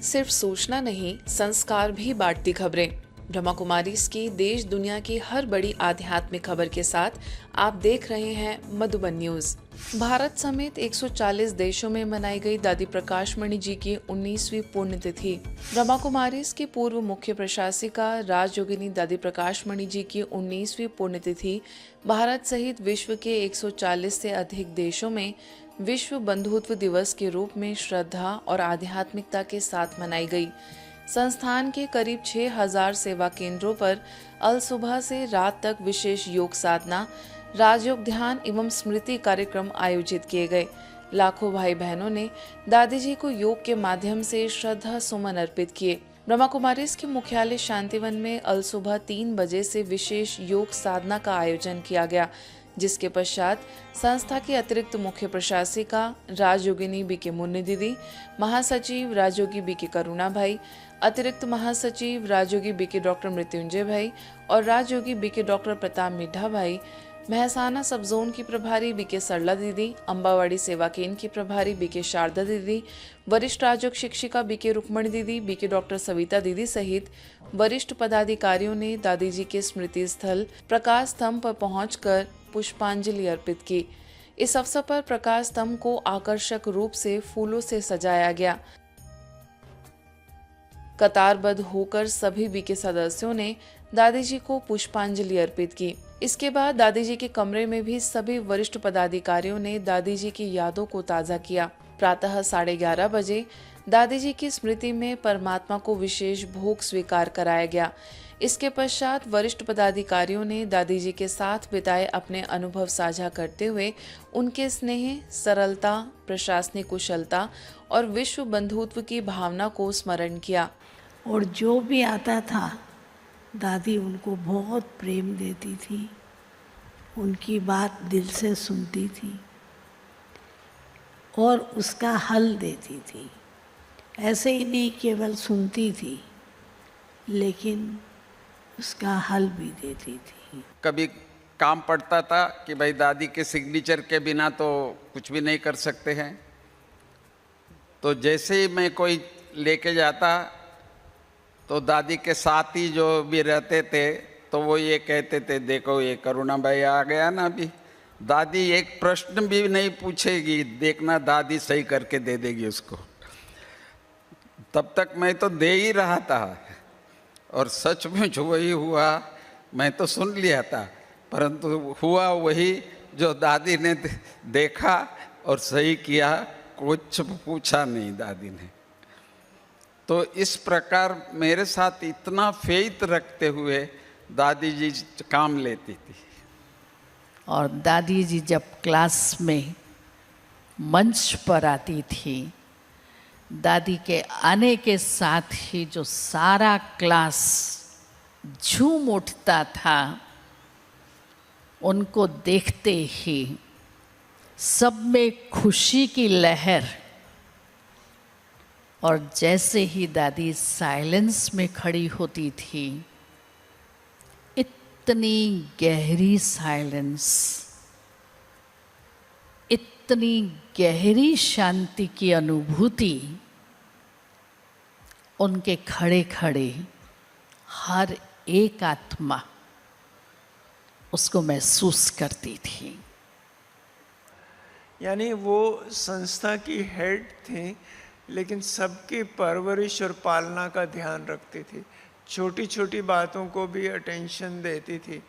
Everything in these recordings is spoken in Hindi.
सिर्फ सूचना नहीं, संस्कार भी बांटती खबरें। ब्रह्मा कुमारीज की देश दुनिया की हर बड़ी आध्यात्मिक खबर के साथ आप देख रहे हैं मधुबन न्यूज। भारत समेत 140 देशों में मनाई गई दादी प्रकाश मणि जी की 19वीं पुण्यतिथि। ब्रह्मा कुमारीज की पूर्व मुख्य प्रशासिका राजयोगिनी दादी प्रकाश मणि जी की 19वीं पुण्यतिथि भारत सहित विश्व के 140 से अधिक देशों में विश्व बंधुत्व दिवस के रूप में श्रद्धा और आध्यात्मिकता के साथ मनाई गई। संस्थान के करीब 6000 सेवा केंद्रों पर अल सुबह से रात तक विशेष योग साधना, राजयोग ध्यान एवं स्मृति कार्यक्रम आयोजित किए गए। लाखों भाई बहनों ने दादी जी को योग के माध्यम से श्रद्धा सुमन अर्पित किए। ब्रह्मा कुमारीज के मुख्यालय शांतिवन में अल सुबह 3 बजे से विशेष योग साधना का आयोजन किया गया, जिसके पश्चात संस्था की अतिरिक्त मुख्य प्रशासिका राजयोगिनी बीके मुन्नी दीदी, महासचिव राजयोगी बीके करुणा भाई, अतिरिक्त महासचिव राजयोगी बीके डॉक्टर मृत्युंजय भाई और राजयोगी बीके डॉक्टर प्रताप मिड्ढा भाई, महसाना सब जोन की प्रभारी बीके सरला दीदी, अम्बावाड़ी सेवा केंद्र की प्रभारी बीके शारदा दीदी, वरिष्ठ राजयोग शिक्षिका बीके रुक्मणी दीदी, बीके डॉक्टर सविता दीदी सहित वरिष्ठ पदाधिकारियों ने दादी जी के स्मृति स्थल प्रकाश स्तंभ पर पहुंचकर पुष्पांजलि अर्पित की। इस अवसर पर प्रकाश स्तंभ को आकर्षक रूप से फूलों से सजाया गया। कतारबद्ध होकर सभी बीके सदस्यों ने दादी जी को पुष्पांजलि अर्पित की। इसके बाद दादी जी के कमरे में भी सभी वरिष्ठ पदाधिकारियों ने दादी जी की यादों को ताज़ा किया। प्रातः 11:30 बजे दादी जी की स्मृति में परमात्मा को विशेष भोग स्वीकार कराया गया। इसके पश्चात वरिष्ठ पदाधिकारियों ने दादी जी के साथ बिताए अपने अनुभव साझा करते हुए उनके स्नेह, सरलता, प्रशासनिक कुशलता और विश्व बंधुत्व की भावना को स्मरण किया। और जो भी आता था दादी उनको बहुत प्रेम देती थी, उनकी बात दिल से सुनती थी और उसका हल देती थी। ऐसे ही नहीं केवल सुनती थी, लेकिन उसका हल भी देती थी। कभी काम पड़ता था कि भाई दादी के सिग्नेचर के बिना तो कुछ भी नहीं कर सकते हैं, तो जैसे ही मैं कोई लेके जाता तो दादी के साथ ही जो भी रहते थे तो वो ये कहते थे, देखो ये करुणा भाई आ गया ना, अभी दादी एक प्रश्न भी नहीं पूछेगी, देखना दादी सही करके दे देगी उसको। तब तक मैं तो दे ही रहा था और सचमुच वही हुआ। मैं तो सुन लिया था, परंतु हुआ वही जो दादी ने देखा और सही किया, कुछ पूछा नहीं दादी ने। तो इस प्रकार मेरे साथ इतना फेथ रखते हुए दादी जी काम लेती थी। और दादी जी जब क्लास में मंच पर आती थी, दादी के आने के साथ ही जो सारा क्लास झूम उठता था, उनको देखते ही सब में खुशी की लहर। और जैसे ही दादी साइलेंस में खड़ी होती थी, इतनी गहरी साइलेंस, इतनी गहरी शांति की अनुभूति उनके खड़े खड़े हर एक आत्मा उसको महसूस करती थी। यानी वो संस्था की हेड थी, लेकिन सबकी परवरिश और पालना का ध्यान रखती थी। छोटी छोटी बातों को भी अटेंशन देती थी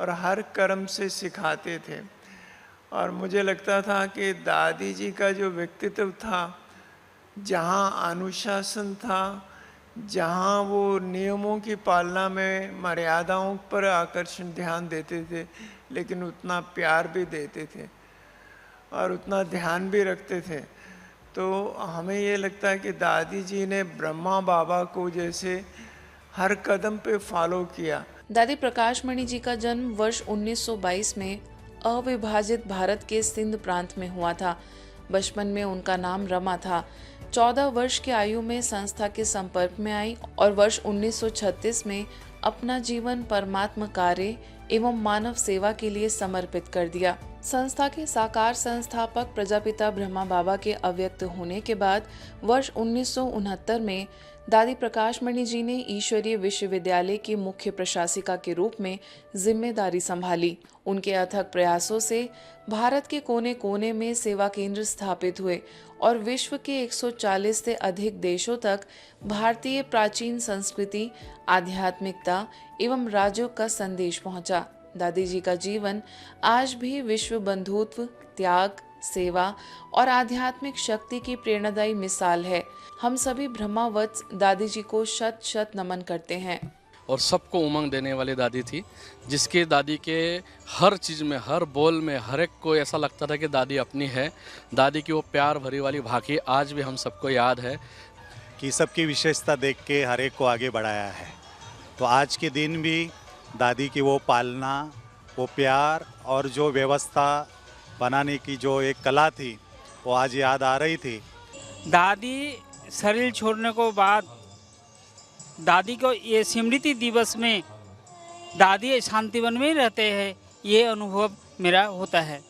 और हर कर्म से सिखाते थे। और मुझे लगता था कि दादी जी का जो व्यक्तित्व था, जहाँ अनुशासन था, जहाँ वो नियमों की पालना में मर्यादाओं पर आकर्षण ध्यान देते थे, लेकिन उतना प्यार भी देते थे और उतना ध्यान भी रखते थे। तो हमें ये लगता है कि दादी जी ने ब्रह्मा बाबा को जैसे हर कदम पे फॉलो किया। दादी प्रकाश मणि जी का जन्म वर्ष 1922 में अविभाजित भारत के सिंध प्रांत में हुआ था। बचपन में उनका नाम रमा था। 14 वर्ष की आयु में संस्था के संपर्क में आई और वर्ष 1936 में अपना जीवन परमात्मा कार्य एवं मानव सेवा के लिए समर्पित कर दिया। संस्था के साकार संस्थापक प्रजापिता ब्रह्मा बाबा के अव्यक्त होने के बाद वर्ष 1969 में दादी प्रकाश मणि जी ने ईश्वरीय विश्वविद्यालय की मुख्य प्रशासिका के रूप में जिम्मेदारी संभाली। उनके अथक प्रयासों से भारत के कोने कोने में सेवा केंद्र स्थापित हुए और विश्व के 140 से अधिक देशों तक भारतीय प्राचीन संस्कृति, आध्यात्मिकता एवं राजयोग का संदेश पहुंचा। दादी जी का जीवन आज भी विश्व बंधुत्व, त्याग, सेवा और आध्यात्मिक शक्ति की प्रेरणादायी मिसाल है। हम सभी ब्रह्मावत्स दादी जी को शत शत नमन करते हैं। और सबको उमंग देने वाली दादी थी, जिसकी दादी के हर चीज़ में, हर बोल में, हर एक को ऐसा लगता था कि दादी अपनी है। दादी की वो प्यार भरी वाली भाकी आज भी हम सबको याद है कि सबकी विशेषता देख के हर एक को आगे बढ़ाया है। तो आज के दिन भी दादी की वो पालना, वो प्यार और जो व्यवस्था बनाने की जो एक कला थी वो आज याद आ रही थी। दादी शरीर छोड़ने को बाद दादी को ये स्मृति दिवस में दादी शांतिवन में ही रहते हैं, ये अनुभव मेरा होता है।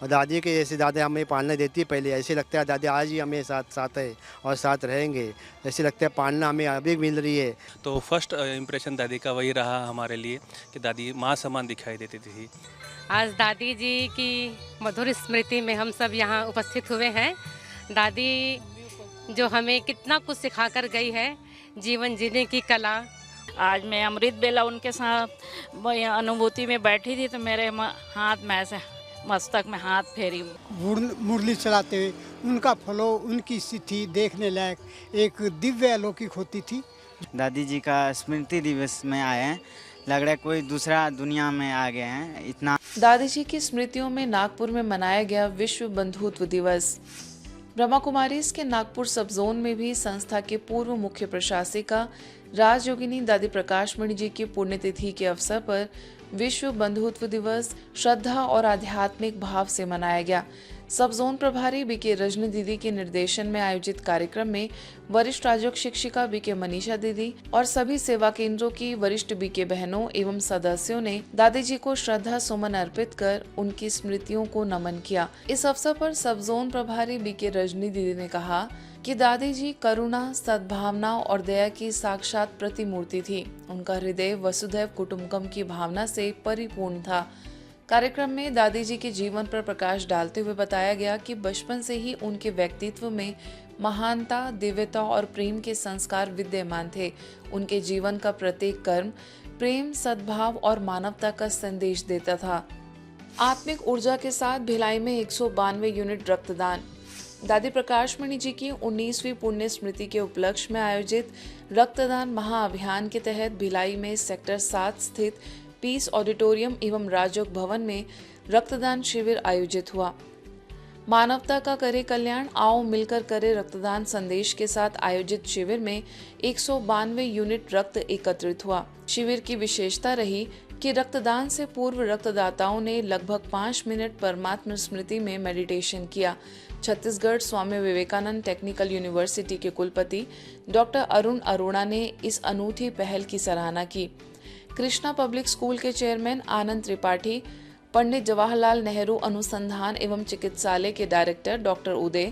और दादी के जैसे दादी हमें पालना देती है, पहले ऐसे लगता है दादी आज ही हमें साथ है और साथ रहेंगे, ऐसे लगता है पालना हमें अभी मिल रही है। तो फर्स्ट इम्प्रेशन दादी का वही रहा हमारे लिए कि दादी माँ समान दिखाई देती थी। आज दादी जी की मधुर स्मृति में हम सब यहाँ उपस्थित हुए हैं। दादी जो हमें कितना कुछ सिखा कर गई है, जीवन जीने की कला। आज मैं अमृत बेला उनके साथ अनुभूति में बैठी थी तो मेरे हाथ में ऐसे मस्तक में हाथ फेरी, मुरली चलाते हुए उनका फलो, उनकी स्थिति देखने लायक एक दिव्य अलौकिक होती थी। दादी जी का स्मृति दिवस में आए हैं, लग रहा है कोई दूसरा दुनिया में आ गए हैं। इतना दादी जी की स्मृतियों में नागपुर में मनाया गया विश्व बंधुत्व दिवस। ब्रह्मा कुमारीज के नागपुर सब जोन में भी संस्था के पूर्व मुख्य प्रशासिका राजयोगिनी दादी प्रकाश मणि जी की पुण्यतिथि के अवसर पर विश्व बंधुत्व दिवस श्रद्धा और आध्यात्मिक भाव से मनाया गया। सब जोन प्रभारी बीके रजनी दीदी के निर्देशन में आयोजित कार्यक्रम में वरिष्ठ राजयोग शिक्षिका बीके मनीषा दीदी और सभी सेवा केंद्रों की वरिष्ठ बीके बहनों एवं सदस्यों ने दादी जी को श्रद्धा सुमन अर्पित कर उनकी स्मृतियों को नमन किया। इस अवसर पर सब जोन प्रभारी बीके रजनी दीदी ने कहा कि दादी जी करुणा, सद्भावना और दया की साक्षात प्रतिमूर्ति थी। उनका हृदय वसुधैव कुटुंबकम की भावना से परिपूर्ण था। कार्यक्रम में दादी जी के जीवन पर प्रकाश डालते हुए बताया गया कि बचपन से ही उनके व्यक्तित्व में महानता, दिव्यता और प्रेम के संस्कार विद्यमान थे। उनके जीवन का प्रत्येक कर्म प्रेम, सद्भाव और मानवता का संदेश देता था। आत्मिक ऊर्जा के साथ भिलाई में 192 यूनिट रक्तदान। दादी प्रकाश मणि जी की 19वीं पुण्य स्मृति के उपलक्ष्य में आयोजित रक्तदान महाअभियान के तहत भिलाई में सेक्टर 7 स्थित पीस ऑडिटोरियम एवं राजयोग भवन में रक्तदान शिविर आयोजित हुआ। मानवता का करे कल्याण, आओ मिलकर करे रक्तदान संदेश के साथ आयोजित शिविर में 192 यूनिट रक्त एकत्रित हुआ। शिविर की विशेषता रही कि रक्तदान से पूर्व रक्तदाताओं ने लगभग 5 मिनट परमात्मा स्मृति में मेडिटेशन किया। छत्तीसगढ़ स्वामी विवेकानंद टेक्निकल यूनिवर्सिटी के कुलपति डॉक्टर अरुण अरोड़ा ने इस अनूठी पहल की सराहना की। कृष्णा पब्लिक स्कूल के चेयरमैन आनंद त्रिपाठी, पंडित जवाहरलाल नेहरू अनुसंधान एवं चिकित्सालय के डायरेक्टर डॉक्टर उदय,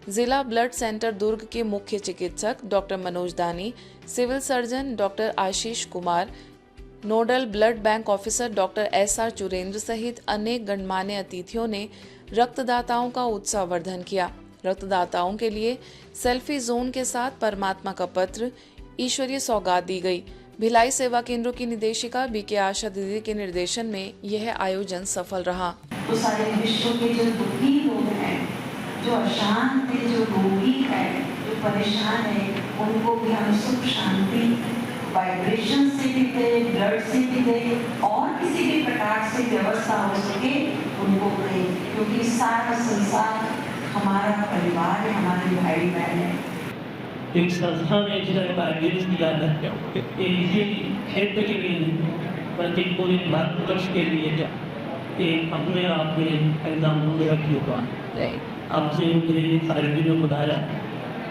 जिला ब्लड सेंटर दुर्ग के मुख्य चिकित्सक doctor Manoj Dani, civil surgeon doctor Ashish Kumar, nodal blood bank officer doctor SR Churendra सहित अनेक गणमान्य अतिथियों ने रक्तदाताओं का उत्साहवर्धन किया। रक्तदाताओं के लिए सेल्फी जोन के साथ परमात्मा का पत्र, ईश्वरीय सौगात दी गई। भिलाई सेवा केंद्रों की निदेशिका बीके आशा दीदी के निर्देशन में यह आयोजन सफल रहा। तो सारे विश्व के जो दुखी लोग हैं, जो अशांत है, जो रोगी है, जो परेशान है, उनको भी हम सुख शांति वाइब्रेशन से भी दे, ब्लड से भी दे और किसी भी प्रकार से व्यवस्था हो सके उनको दे, क्योंकि सारा संसार हमारा परिवार है, हमारे भाई बहन है। एक संस्था ने जिसका आयोजन किया है, ये क्षेत्र के लिए बल्कि पूरे भारतवर्ष के लिए एक अपने आप में एकदम रखी होगा। आपसे मुझे सारे वीडियो बताया,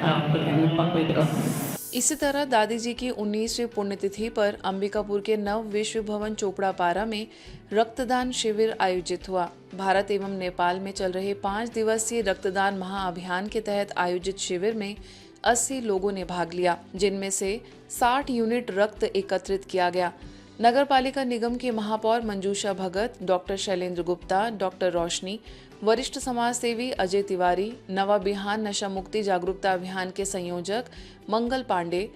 आपका धन्यवाद। इसी तरह दादी जी की 19वीं पुण्यतिथि पर अंबिकापुर के नव विश्व भवन चोपड़ा पारा में रक्तदान शिविर आयोजित हुआ। भारत एवं नेपाल में चल रहे 5 दिवसीय रक्तदान महाअभियान के तहत आयोजित शिविर में 80 लोगों ने भाग लिया, जिनमें से 60 यूनिट रक्त एकत्रित किया गया। नगर पालिका निगम के महापौर मंजूषा भगत, डॉक्टर शैलेंद्र गुप्ता, डॉक्टर रोशनी, वरिष्ठ समाज सेवी अजय तिवारी, नवा बिहान नशा मुक्ति जागरूकता अभियान के संयोजक मंगल पांडे,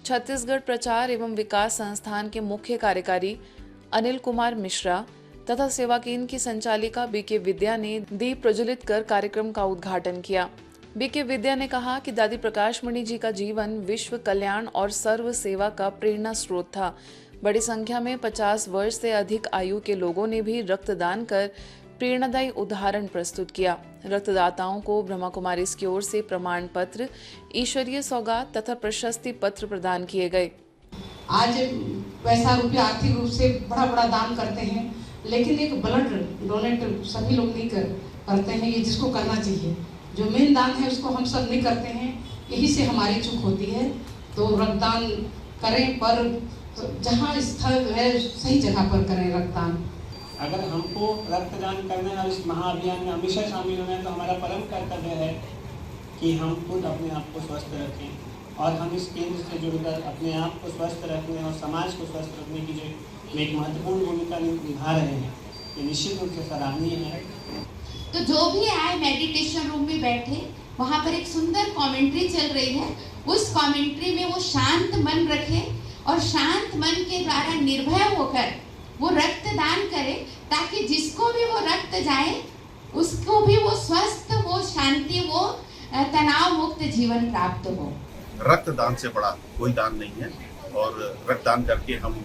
छत्तीसगढ़ प्रचार एवं विकास संस्थान के मुख्य कार्यकारी अनिल कुमार मिश्रा तथा सेवा केंद्र की संचालिका बीके विद्या ने दीप प्रज्वलित कर कार्यक्रम का उद्घाटन किया। बीके विद्या ने कहा कि दादी प्रकाशमणि जी का जीवन विश्व कल्याण और सर्व सेवा का प्रेरणा स्रोत था। बड़ी संख्या में 50 वर्ष से अधिक आयु के लोगों ने भी रक्तदान कर प्रेरणादायी उदाहरण प्रस्तुत किया। रक्तदाताओं को ब्रह्मा कुमारी की ओर से प्रमाण पत्र, ईश्वरीय सौगात तथा प्रशस्ति पत्र प्रदान किए गए। आज पैसा रुपया आर्थिक रूप से बड़ा बड़ा दान करते हैं, लेकिन एक ब्लड डोनेट सभी लोग नहीं करते हैं, ये जिसको करना चाहिए। जो मेन दान है उसको हम सब नहीं करते हैं, यही से हमारी चूक होती है। तो रक्तदान करें, पर जहाँ स्थल है सही जगह पर करें रक्तदान। अगर हमको रक्तदान करना है और इस महाअभियान में हमेशा शामिल होना है, तो हमारा परम कर्तव्य है कि हम खुद अपने आप को स्वस्थ रखें और हम इस केंद्र से जुड़कर अपने आप को स्वस्थ रखने और समाज को स्वस्थ रखने की जो एक महत्वपूर्ण भूमिका निभा रहे हैं, ये निश्चित रूप से सराहनीय है। तो जो भी आए मेडिटेशन रूम में बैठे, वहाँ पर एक सुंदर कमेंट्री चल रही है, उस कमेंट्री में वो शांत मन रखे और शांत मन के द्वारा निर्भय होकर वो रक्तदान करे, ताकि जिसको भी वो रक्त जाए उसको भी वो स्वस्थ, वो शांति, वो तनाव मुक्त जीवन प्राप्त हो। रक्तदान से बड़ा कोई दान नहीं है और रक्तदान करके हम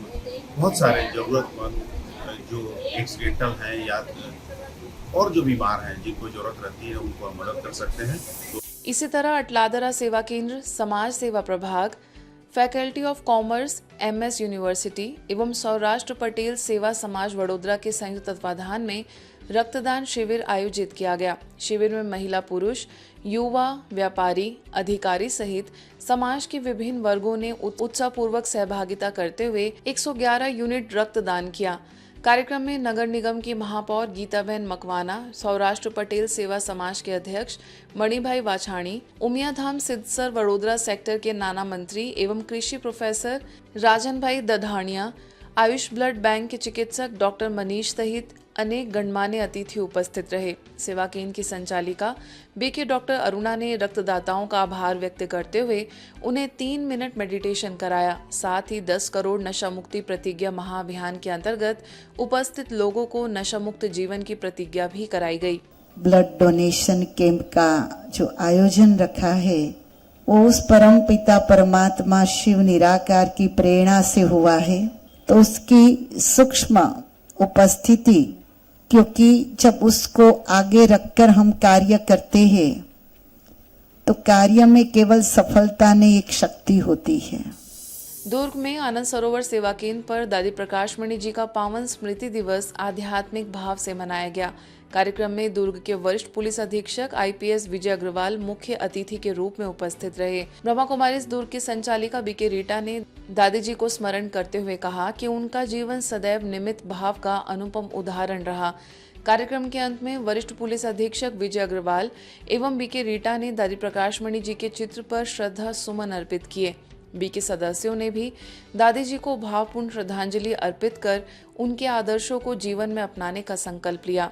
बहुत सारे जरूरतमंद जो एक्सीडेंटल हैं या और जो बीमार हैं जिनको जरूरत रहती है उनको हम मदद कर सकते हैं। इसी तरह अटलादरा सेवा केंद्र, समाज सेवा प्रभाग, faculty of commerce, MS university एवं सौराष्ट्र पटेल सेवा समाज वडोदरा के संयुक्त तत्वाधान में रक्तदान शिविर आयोजित किया गया। शिविर में महिला, पुरुष, युवा, व्यापारी, अधिकारी सहित समाज के विभिन्न वर्गों ने उत्साहपूर्वक सहभागिता करते हुए 111 यूनिट रक्तदान किया। कार्यक्रम में नगर निगम की महापौर गीताबेन मकवाना, सौराष्ट्र पटेल सेवा समाज के अध्यक्ष मणिभाई वाछाणी, उमियाधाम सिद्धसर वडोदरा सेक्टर के नाना मंत्री एवं कृषि प्रोफेसर राजन भाई दधानिया, आयुष ब्लड बैंक के चिकित्सक डॉक्टर मनीष सहित अनेक गणमान्य अतिथि उपस्थित रहे। सेवा केंद्र की संचालिका बीके डॉक्टर अरुणा ने रक्तदाताओं का आभार व्यक्त करते हुए उन्हें 3 मिनट मेडिटेशन कराया। साथ ही 10 करोड़ नशा मुक्ति प्रतिज्ञा महाअभियान के अंतर्गत उपस्थित लोगों को नशा मुक्त जीवन की प्रतिज्ञा भी कराई गई। ब्लड डोनेशन कैंप का जो आयोजन रखा है वो उस परम पिता परमात्मा शिव निराकार की प्रेरणा से हुआ है। तो उसकी सूक्ष्म उपस्थिति, क्योंकि जब उसको आगे रखकर हम कार्य करते हैं तो कार्य में केवल सफलता नहीं एक शक्ति होती है। दुर्ग में आनंद सरोवर सेवा केंद्र पर दादी प्रकाशमणि जी का पावन स्मृति दिवस आध्यात्मिक भाव से मनाया गया। कार्यक्रम में दुर्ग के वरिष्ठ पुलिस अधीक्षक IPS विजय अग्रवाल मुख्य अतिथि के रूप में उपस्थित रहे। ब्रह्मा कुमारी दुर्ग की संचालिका बीके रीटा ने दादी जी को स्मरण करते हुए कहा कि उनका जीवन सदैव निमित्त भाव का अनुपम उदाहरण रहा। कार्यक्रम के अंत में वरिष्ठ पुलिस अधीक्षक विजय अग्रवाल एवं बीके रीटा ने दादी प्रकाशमणि जी के चित्र पर श्रद्धा सुमन अर्पित किए। बीके सदस्यों ने भी दादी जी को भावपूर्ण श्रद्धांजलि अर्पित कर उनके आदर्शों को जीवन में अपनाने का संकल्प लिया।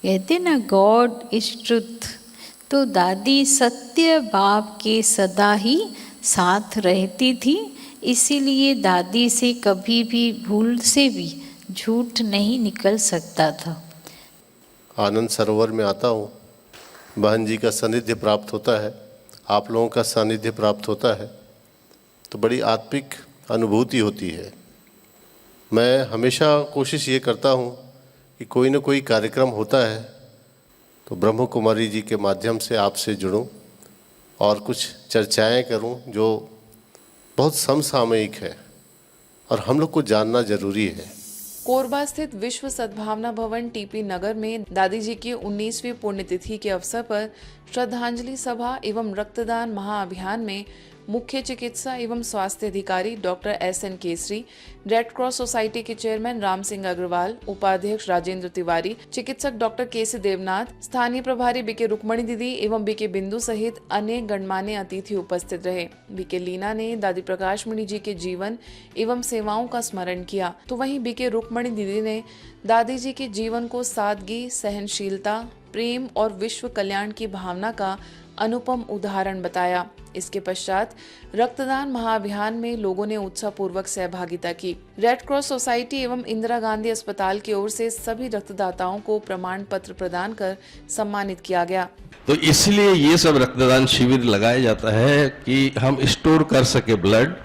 कहते ना गॉड इज ट्रुथ, तो दादी सत्य भाव के सदा ही साथ रहती थी, इसीलिए दादी से कभी भी भूल से भी झूठ नहीं निकल सकता था। आनंद सरोवर में आता हूँ, बहन जी का सानिध्य प्राप्त होता है, आप लोगों का सानिध्य प्राप्त होता है, तो बड़ी आत्मिक अनुभूति होती है। मैं हमेशा कोशिश ये करता हूँ कि कोई न कोई कार्यक्रम होता है तो ब्रह्म कुमारी जी के माध्यम से आपसे जुड़ूं और कुछ चर्चाएं करूं जो बहुत समसामयिक है और हम लोग को जानना जरूरी है। कोरबा स्थित विश्व सद्भावना भवन TP नगर में दादी जी की 19वीं पुण्यतिथि के अवसर पर श्रद्धांजलि सभा एवं रक्तदान महाअभियान में मुख्य चिकित्सा एवं स्वास्थ्य अधिकारी doctor SN Kesari, red cross society के चेयरमैन राम सिंह अग्रवाल, उपाध्यक्ष राजेंद्र तिवारी, चिकित्सक डॉक्टर KC देवनाथ, स्थानीय प्रभारी BK रुक्मणी दीदी एवं BK बिंदु सहित अनेक गणमान्य अतिथि उपस्थित रहे। BK लीना ने दादी प्रकाशमणि जी के जीवन एवं सेवाओं का स्मरण किया, तो वहीं BK रुक्मणी दीदी ने दादी जी के जीवन को सादगी, सहनशीलता, प्रेम और विश्व कल्याण की भावना का अनुपम उदाहरण बताया। इसके पश्चात रक्तदान महाअभियान में लोगों ने उत्साहपूर्वक सहभागिता की। रेड क्रॉस सोसाइटी एवं इंदिरा गांधी अस्पताल की ओर से सभी रक्तदाताओं को प्रमाण पत्र प्रदान कर सम्मानित किया गया। तो इसलिए ये सब रक्तदान शिविर लगाया जाता है कि हम स्टोर कर सके ब्लड,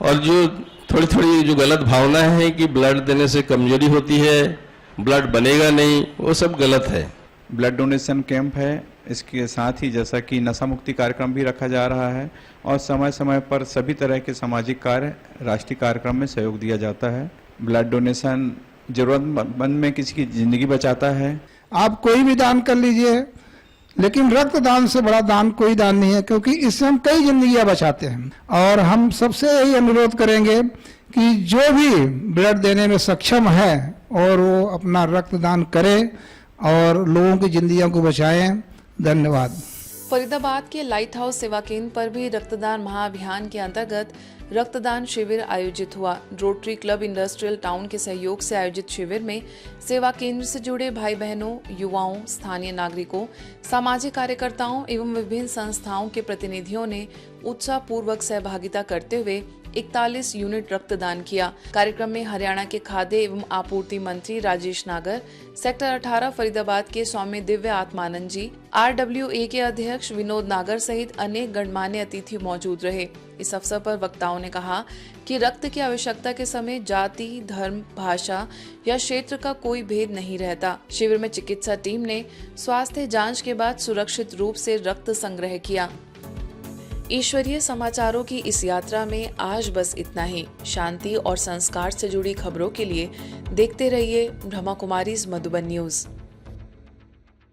और जो थोड़ी जो गलत भावना है कि ब्लड देने से कमजोरी होती है, ब्लड बनेगा नहीं, वो सब गलत है। ब्लड डोनेशन कैंप है, इसके साथ ही जैसा कि नशा मुक्ति कार्यक्रम भी रखा जा रहा है और समय समय पर सभी तरह के सामाजिक कार्य, राष्ट्रीय कार्यक्रम में सहयोग दिया जाता है। ब्लड डोनेशन जरूरतमंद में किसी की जिंदगी बचाता है। आप कोई भी दान कर लीजिए, लेकिन रक्तदान से बड़ा दान कोई दान नहीं है, क्योंकि इससे हम कई जिंदगियां बचाते हैं। और हम सबसे यही अनुरोध करेंगे कि जो भी ब्लड देने में सक्षम है और वो अपना रक्तदान करे और लोगों की जिंदगियों को बचाएं। धन्यवाद। फरीदाबाद के लाइट हाउस सेवा केंद्र पर भी रक्तदान महाअभियान के अंतर्गत रक्तदान शिविर आयोजित हुआ। रोटरी क्लब इंडस्ट्रियल टाउन के सहयोग से आयोजित शिविर में सेवा केंद्र से जुड़े भाई बहनों, युवाओं, स्थानीय नागरिकों, सामाजिक कार्यकर्ताओं एवं विभिन्न संस्थाओं के प्रतिनिधियों ने उत्साहपूर्वक सहभागिता करते हुए 41 यूनिट रक्तदान किया। कार्यक्रम में हरियाणा के खाद्य एवं आपूर्ति मंत्री राजेश नागर, सेक्टर 18 फरीदाबाद के स्वामी दिव्य आत्मानंद जी, RWA के अध्यक्ष विनोद नागर सहित अनेक गणमान्य अतिथि मौजूद रहे। इस अवसर पर वक्ताओं ने कहा कि रक्त की आवश्यकता के समय जाति, धर्म, भाषा या क्षेत्र का कोई भेद नहीं रहता। शिविर में चिकित्सा टीम ने स्वास्थ्य जांच के बाद सुरक्षित रूप से रक्त संग्रह किया। ईश्वरीय समाचारों की इस यात्रा में आज बस इतना ही। शांति और संस्कार से जुड़ी खबरों के लिए देखते रहिए ब्रह्मा कुमारीज मधुबन न्यूज।